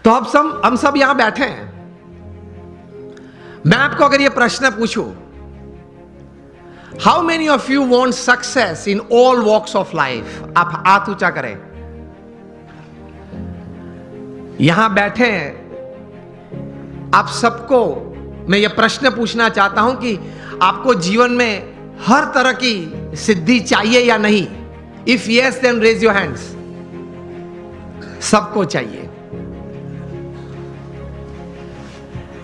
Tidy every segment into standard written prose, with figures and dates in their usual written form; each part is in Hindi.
तो अब हम सब यहां बैठे हैं। मैं आपको अगर यह प्रश्न पूछूं, how many of you want success in all walks of life? आप हाथ ऊंचा करें। यहां बैठे हैं आप सबको मैं यह प्रश्न पूछना चाहता हूं कि आपको जीवन में हर तरह की सिद्धि चाहिए या नहीं? If yes then raise your hands. सबको चाहिए,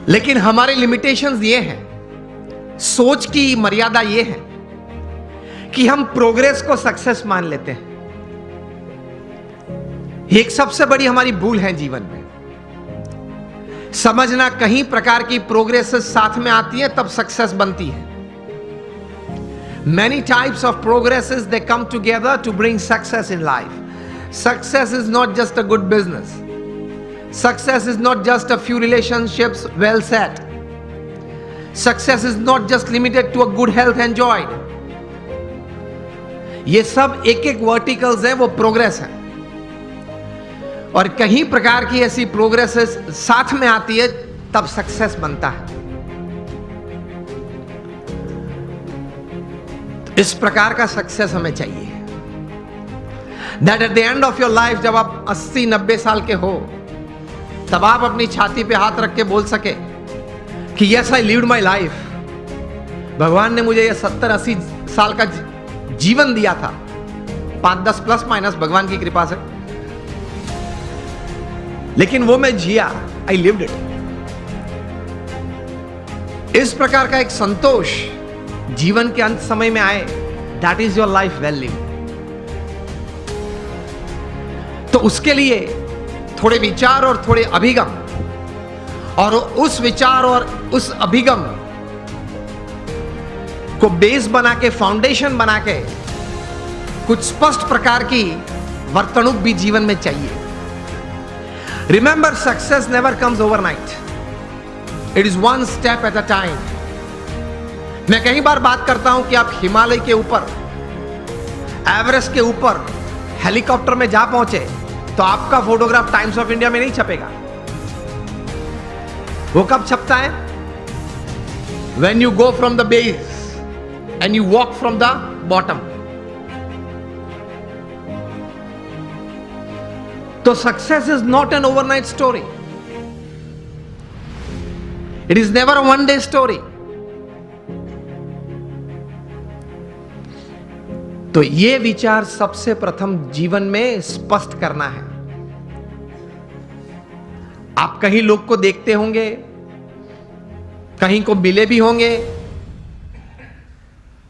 लेकिन हमारे लिमिटेशंस ये हैं, सोच की मर्यादा ये है कि हम प्रोग्रेस को सक्सेस मान लेते हैं। एक सबसे बड़ी हमारी भूल है जीवन में। समझना कहीं प्रकार की प्रोग्रेस साथ में आती है तब सक्सेस बनती है। Many types of progresses they come together to bring success in life. Success is not just a good business. Success is not just a few relationships well set. Success is not just limited to a good health enjoyed. ये सब एक एक वर्टिकल्स हैं, वो प्रोग्रेस है। और कहीं प्रकार की ऐसी प्रोग्रेसेस साथ में आती है तब सक्सेस बनता है। इस प्रकार का सक्सेस हमें चाहिए, that at the end of your life, जब आप 80-90 साल के हो, तब आप अपनी छाती पे हाथ रख के बोल सके कि yes I lived my life. भगवान ने मुझे ये 70-80 साल का जीवन दिया था, 5-10 प्लस माइनस भगवान की कृपा से, लेकिन वो मैं जिया, आई लिव्ड इट। इस प्रकार का एक संतोष जीवन के अंत समय में आए, that is your life well lived. तो उसके लिए थोड़े विचार और थोड़े अभिगम, और उस विचार और उस अभिगम को बेस बना के, फाउंडेशन बना के, कुछ स्पष्ट प्रकार की वर्तणुक भी जीवन में चाहिए। Remember, success never comes overnight, it is one step at a time. मैं कई बार बात करता हूं कि आप हिमालय के ऊपर, एवरेस्ट के ऊपर हेलीकॉप्टर में जा पहुंचे तो आपका फोटोग्राफ टाइम्स ऑफ इंडिया में नहीं छपेगा। वो कब छपता है? When you go from the base and you walk from the bottom. तो success is not an overnight story, it is never a one day story. तो ये विचार सबसे प्रथम जीवन में स्पष्ट करना है। आप कहीं लोग को देखते होंगे, कहीं को मिले भी होंगे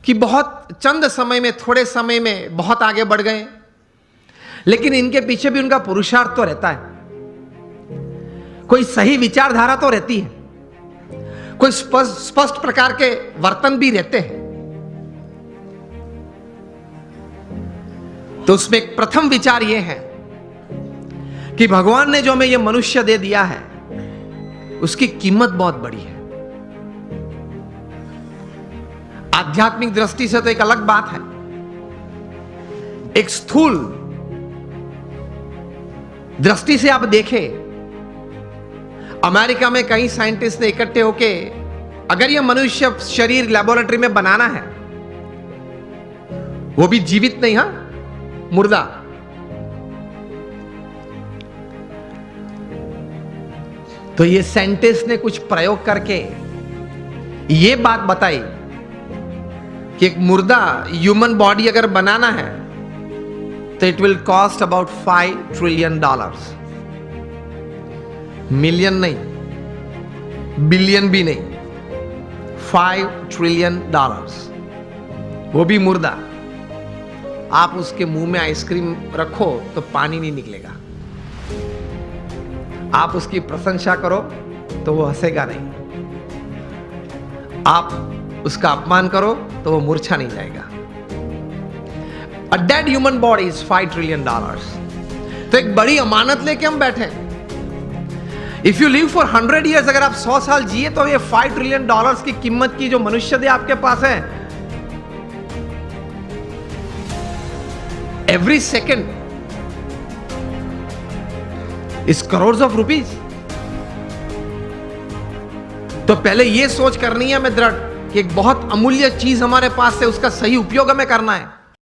कि बहुत चंद समय में, थोड़े समय में बहुत आगे बढ़ गए, लेकिन इनके पीछे भी उनका पुरुषार्थ तो रहता है। कोई सही विचारधारा तो रहती है, कोई स्पष्ट प्रकार के वर्तन भी रहते हैं। तो उसमें एक प्रथम विचार यह है कि भगवान ने जो हमें यह मनुष्य दे दिया है, उसकी कीमत बहुत बड़ी है। आध्यात्मिक दृष्टि से तो एक अलग बात है, एक स्थूल दृष्टि से आप देखें, अमेरिका में कई साइंटिस्ट ने इकट्ठे होके, अगर यह मनुष्य शरीर लेबोरेटरी में बनाना है, वो भी जीवित नहीं, हां, मुर्दा, तो ये साइंटिस्ट ने कुछ प्रयोग करके ये बात बताई कि एक मुर्दा ह्यूमन बॉडी अगर बनाना है तो it will cost about $5 trillion. Million नहीं, बिलियन भी नहीं, $5 ट्रिलियन, वो भी मुर्दा। आप उसके मुंह में आइसक्रीम रखो तो पानी नहीं निकलेगा, आप उसकी प्रशंसा करो तो वो हंसेगा नहीं, आप उसका अपमान करो तो वो मूर्छा नहीं जाएगा। A dead human body is $5 trillion. तो एक बड़ी अमानत लेके हम बैठे हैं। If you live for 100 years, अगर आप 100 साल जिए तो ये $5 ट्रिलियन की कीमत की जो मनुष्य दे आपके पास है, every second is crore of rupees. तो पहले यह सोच करनी है हमें दृढ़ कि एक बहुत अमूल्य चीज हमारे पास है, उसका सही उपयोग हमें करना है।